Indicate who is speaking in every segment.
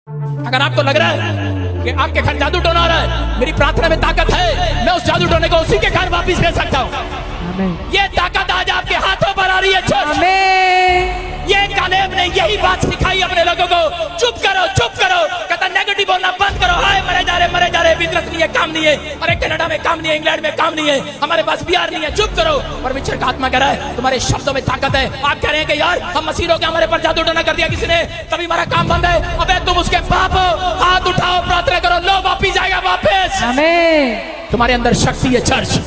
Speaker 1: अगर आपको लग रहा है कि आपके घर जादू टोना रहा है, मेरी प्रार्थना में ताकत है, मैं उस जादू टोने को उसी के घर वापिस भेज सकता हूँ। ये ताकत आज आपके हाथों पर आ रही है चर्च। ये कालेब ने यही बात सिखाई अपने लोगों को, चुप करो चुप करो, कहता नेगेटिव बोलना बंद करो, हाय मरे जा रहे बिजनेस नहीं है, काम नहीं है, अरे कनाडा में काम नहीं है, इंग्लैंड में काम नहीं है, हमारे पास बिहार नहीं है, चुप करो। परमेश्वर का आत्मा कह रहा है तुम्हारे शब्दों में ताकत है। आप कह रहे हैं कि यार हम मसीहों के हमारे पर जादू टोना कर दिया किसी ने, तभी हमारा काम बंद है। अबे तुम उसके बाप हो, हाथ उठाओ प्रार्थना करो, लो वापिस जाएगा वापिस। तुम्हारे अंदर शक्ति है चर्च,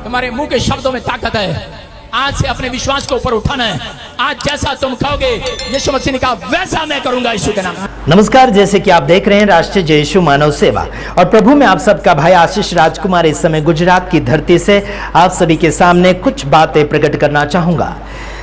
Speaker 1: तुम्हारे मुंह के शब्दों में ताकत है। आज से अपने विश्वास को ऊपर उठाना है। आज जैसा तुम खाओगे यीशु मसीह ने कहा वैसा मैं करूंगा यीशु के नाम।
Speaker 2: नमस्कार, जैसे कि आप देख रहे हैं राष्ट्रीय जय यीशु मानव सेवा और प्रभु में आप सबका भाई आशीष राजकुमार इस समय गुजरात की धरती से आप सभी के सामने कुछ बातें प्रकट करना चाहूंगा।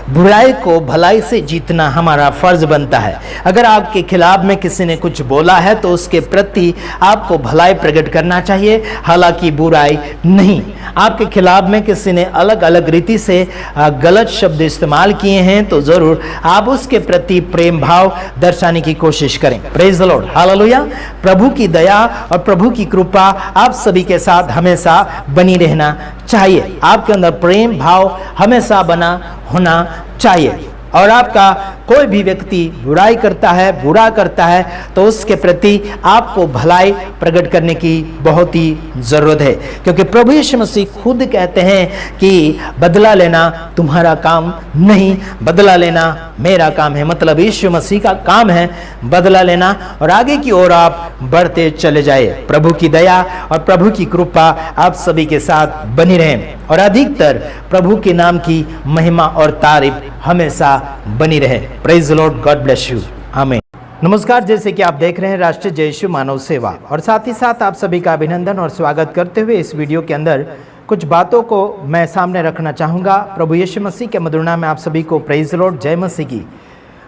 Speaker 2: बुराई को भलाई से जीतना हमारा फर्ज बनता है। अगर आपके खिलाफ में किसी ने कुछ बोला है तो उसके प्रति आपको भलाई प्रकट करना चाहिए, हालांकि बुराई नहीं। आपके खिलाफ में किसी ने अलग अलग रीति से गलत शब्द इस्तेमाल किए हैं तो जरूर आप उसके प्रति प्रेम भाव दर्शाने की कोशिश करें। Praise the Lord, hallelujah. प्रभु की दया और प्रभु की कृपा आप सभी के साथ हमेशा बनी रहना चाहिए। आपके अंदर प्रेम भाव हमेशा बना होना चाहिए। और आपका कोई भी व्यक्ति बुराई करता है, बुरा करता है तो उसके प्रति आपको भलाई प्रकट करने की बहुत ही ज़रूरत है, क्योंकि प्रभु यीशु मसीह खुद कहते हैं कि बदला लेना तुम्हारा काम नहीं, बदला लेना मेरा काम है। मतलब यीशु मसीह का काम है बदला लेना और आगे की ओर आप बढ़ते चले जाए। प्रभु की दया और प्रभु की कृपा आप सभी के साथ बनी रहे और अधिकतर प्रभु के नाम की महिमा और तारीफ हमेशा बनी रहे। Praise the Lord, God bless you, आमीन। नमस्कार, जैसे कि आप देख रहे हैं राष्ट्रीय जय यीशु मानव सेवा और साथ ही साथ आप सभी का अभिनंदन और स्वागत करते हुए इस वीडियो के अंदर कुछ बातों को मैं सामने रखना चाहूँगा। प्रभु यीशु मसीह के मधुर नाम में आप सभी को प्रेज द लॉर्ड, जय मसीह की।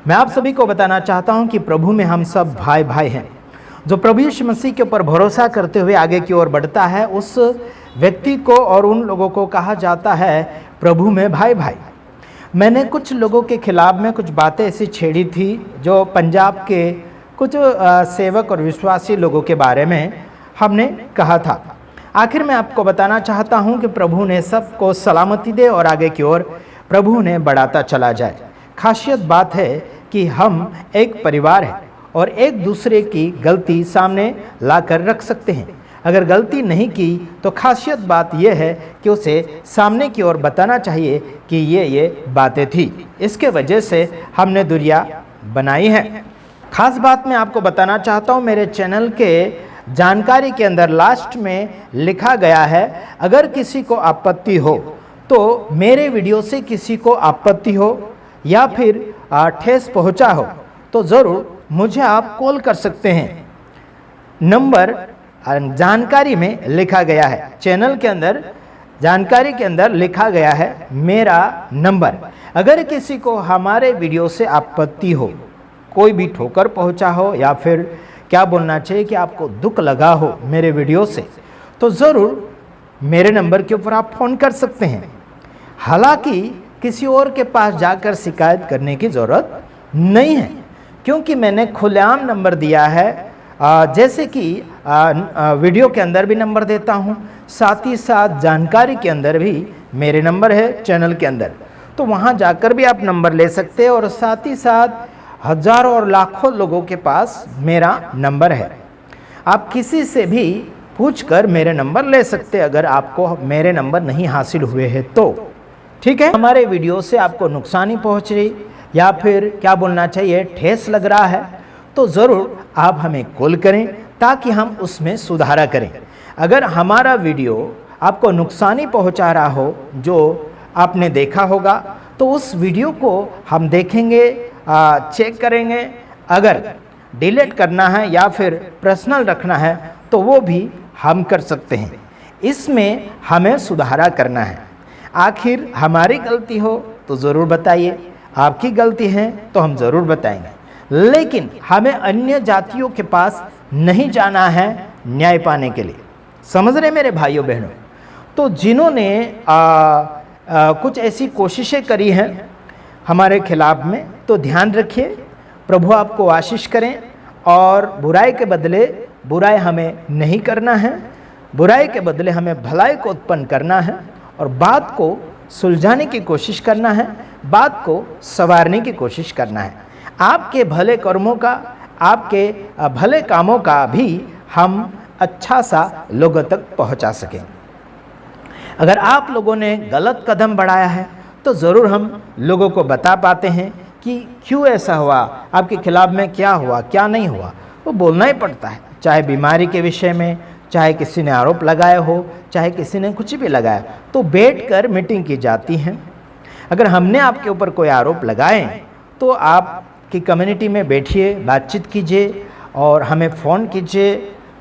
Speaker 2: मैं आप सभी को बताना चाहता हूँ कि प्रभु में हम सब भाई भाई हैं। जो प्रभु यीशु मसीह के ऊपर भरोसा करते हुए आगे की ओर बढ़ता है उस व्यक्ति को और उन लोगों को कहा जाता है प्रभु में भाई भाई। मैंने कुछ लोगों के खिलाफ में कुछ बातें ऐसी छेड़ी थी जो पंजाब के कुछ सेवक और विश्वासी लोगों के बारे में हमने कहा था। आखिर मैं आपको बताना चाहता हूं कि प्रभु ने सबको सलामती दे और आगे की ओर प्रभु ने बढ़ाता चला जाए। खासियत बात है कि हम एक परिवार हैं और एक दूसरे की गलती सामने लाकर रख सकते हैं। अगर गलती नहीं की तो खासियत बात यह है कि उसे सामने की ओर बताना चाहिए कि ये बातें थी, इसके वजह से हमने दूरियां बनाई है। खास बात मैं आपको बताना चाहता हूँ, मेरे चैनल के जानकारी के अंदर लास्ट में लिखा गया है अगर किसी को आपत्ति हो तो मेरे वीडियो से किसी को आपत्ति हो या फिर ठेस पहुँचा हो तो ज़रूर मुझे आप कॉल कर सकते हैं। नंबर जानकारी में लिखा गया है, चैनल के अंदर जानकारी के अंदर लिखा गया है मेरा नंबर। अगर किसी को हमारे वीडियो से आपत्ति हो, कोई भी ठोकर पहुंचा हो या फिर क्या बोलना चाहिए कि आपको दुख लगा हो मेरे वीडियो से, तो ज़रूर मेरे नंबर के ऊपर आप फ़ोन कर सकते हैं। हालांकि किसी और के पास जाकर शिकायत करने की ज़रूरत नहीं है, क्योंकि मैंने खुलेआम नंबर दिया है। जैसे कि वीडियो के अंदर भी नंबर देता हूं, साथ ही साथ जानकारी के अंदर भी मेरे नंबर है चैनल के अंदर, तो वहां जाकर भी आप नंबर ले सकते हैं। और साथ ही साथ हज़ारों और लाखों लोगों के पास मेरा नंबर है, आप किसी से भी पूछकर मेरे नंबर ले सकते हैं अगर आपको मेरे नंबर नहीं हासिल हुए हैं तो। ठीक है, हमारे वीडियो से आपको नुकसान ही पहुँच रही या फिर क्या बोलना चाहिए ठेस लग रहा है तो ज़रूर आप हमें कॉल करें ताकि हम उसमें सुधारा करें। अगर हमारा वीडियो आपको नुकसान ही पहुंचा रहा हो जो आपने देखा होगा तो उस वीडियो को हम देखेंगे, चेक करेंगे। अगर डिलीट करना है या फिर पर्सनल रखना है तो वो भी हम कर सकते हैं। इसमें हमें सुधारा करना है। आखिर हमारी गलती हो तो ज़रूर बताइए, आपकी गलती है तो हम ज़रूर बताएंगे, लेकिन हमें अन्य जातियों के पास नहीं जाना है न्याय पाने के लिए। समझ रहे मेरे भाइयों बहनों? तो जिन्होंने कुछ ऐसी कोशिशें करी हैं हमारे खिलाफ में, तो ध्यान रखिए, प्रभु आपको आशीष करें और बुराई के बदले बुराई हमें नहीं करना है, बुराई के बदले हमें भलाई को उत्पन्न करना है और बात को सुलझाने की कोशिश करना है, बात को संवारने की कोशिश करना है। आपके भले कर्मों का, आपके भले कामों का भी हम अच्छा सा लोगों तक पहुंचा सकें। अगर आप लोगों ने गलत कदम बढ़ाया है तो ज़रूर हम लोगों को बता पाते हैं कि क्यों ऐसा हुआ, आपके खिलाफ में क्या हुआ, क्या नहीं हुआ, वो बोलना ही पड़ता है। चाहे बीमारी के विषय में, चाहे किसी ने आरोप लगाया हो, चाहे किसी ने कुछ भी लगाया, तो बैठकर मीटिंग की जाती है। अगर हमने आपके ऊपर कोई आरोप लगाए तो आपकी कम्युनिटी में बैठिए, बातचीत कीजिए और हमें फ़ोन कीजिए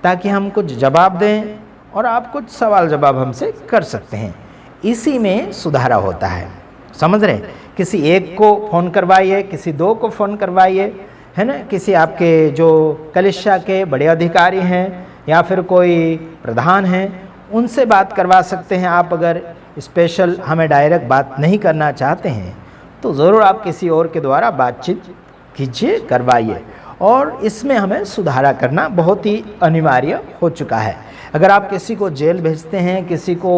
Speaker 2: ताकि हम कुछ जवाब दें और आप कुछ सवाल जवाब हमसे कर सकते हैं। इसी में सुधारा होता है, समझ रहे? किसी एक को फ़ोन करवाइए, किसी दो को फ़ोन करवाइए, है ना, किसी आपके जो कलिसिया के बड़े अधिकारी हैं या फिर कोई प्रधान हैं उनसे बात करवा सकते हैं। आप अगर स्पेशल हमें डायरेक्ट बात नहीं करना चाहते हैं तो ज़रूर आप किसी और के द्वारा बातचीत कीजिए, करवाइए। और इसमें हमें सुधारा करना बहुत ही अनिवार्य हो चुका है। अगर आप किसी को जेल भेजते हैं, किसी को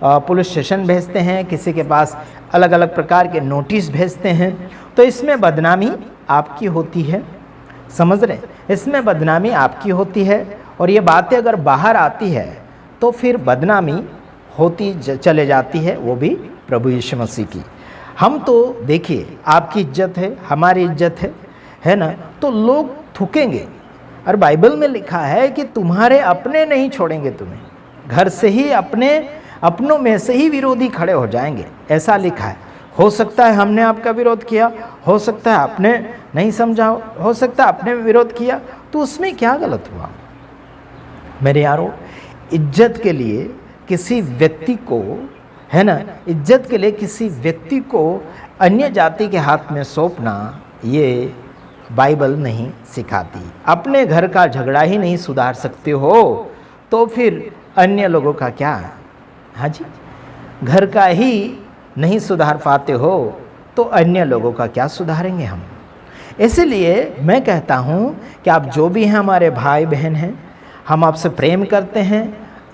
Speaker 2: पुलिस स्टेशन भेजते हैं, किसी के पास अलग अलग प्रकार के नोटिस भेजते हैं तो इसमें बदनामी आपकी होती है, समझ रहे? इसमें बदनामी आपकी होती है और ये बातें अगर बाहर आती है तो फिर बदनामी होती चले जाती है, वो भी प्रभु यीशु मसीह की। हम तो देखिए, आपकी इज्जत है, हमारी इज्जत है ना, तो लोग थूकेंगे। और बाइबल में लिखा है कि तुम्हारे अपने नहीं छोड़ेंगे तुम्हें, घर से ही अपनों में से ही विरोधी खड़े हो जाएंगे, ऐसा लिखा है। हो सकता है हमने आपका विरोध किया, हो सकता है आपने नहीं समझा, हो सकता है आपने विरोध किया, तो उसमें क्या गलत हुआ? मेरे यारों, इज्जत के लिए किसी व्यक्ति को, है ना, इज्जत के लिए किसी व्यक्ति को अन्य जाति के हाथ में सौंपना ये बाइबल नहीं सिखाती। अपने घर का झगड़ा ही नहीं सुधार सकते हो तो फिर अन्य लोगों का क्या? हाँ जी, घर का ही नहीं सुधार पाते हो तो अन्य लोगों का क्या सुधारेंगे हम? इसलिए मैं कहता हूँ कि आप जो भी हैं हमारे भाई बहन हैं, हम आपसे प्रेम करते हैं।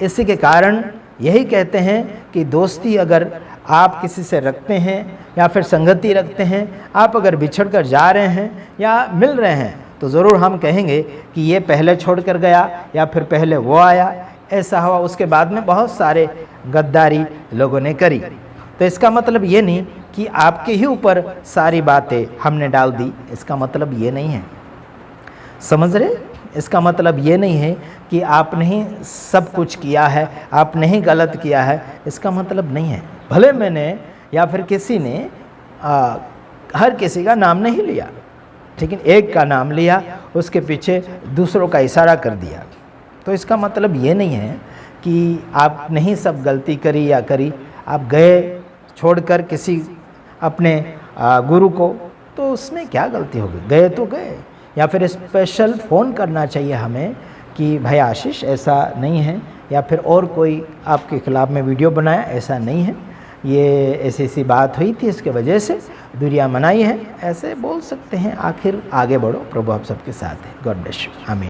Speaker 2: इसी के कारण यही कहते हैं कि दोस्ती अगर आप किसी से रखते हैं या फिर संगति रखते हैं, आप अगर बिछड़ कर जा रहे हैं या मिल रहे हैं तो ज़रूर हम कहेंगे कि ये पहले छोड़ कर गया या फिर पहले वो आया, ऐसा हुआ, उसके बाद में बहुत सारे गद्दारी लोगों ने करी। तो इसका मतलब ये नहीं कि आपके ही ऊपर सारी बातें हमने डाल दी, इसका मतलब ये नहीं है, समझ रहे? इसका मतलब ये नहीं है कि आपने ही सब कुछ किया है, आपने ही गलत किया है, इसका मतलब नहीं है। भले मैंने या फिर किसी ने हर किसी का नाम नहीं लिया, लेकिन एक का नाम लिया, उसके पीछे दूसरों का इशारा कर दिया, तो इसका मतलब ये नहीं है कि आपने ही सब गलती करी या करी। आप गए छोड़कर किसी अपने गुरु को, तो उसमें क्या गलती होगी? गए तो गए। या फिर स्पेशल फ़ोन करना चाहिए हमें कि भाई आशीष ऐसा नहीं है, या फिर और कोई आपके खिलाफ़ में वीडियो बनाया, ऐसा नहीं है, ये ऐसी बात हुई थी, इसके वजह से दूरियां मनाई है, ऐसे बोल सकते हैं। आखिर आगे बढ़ो, प्रभु आप सबके साथ है। गॉड ब्लेस यू, आमीन।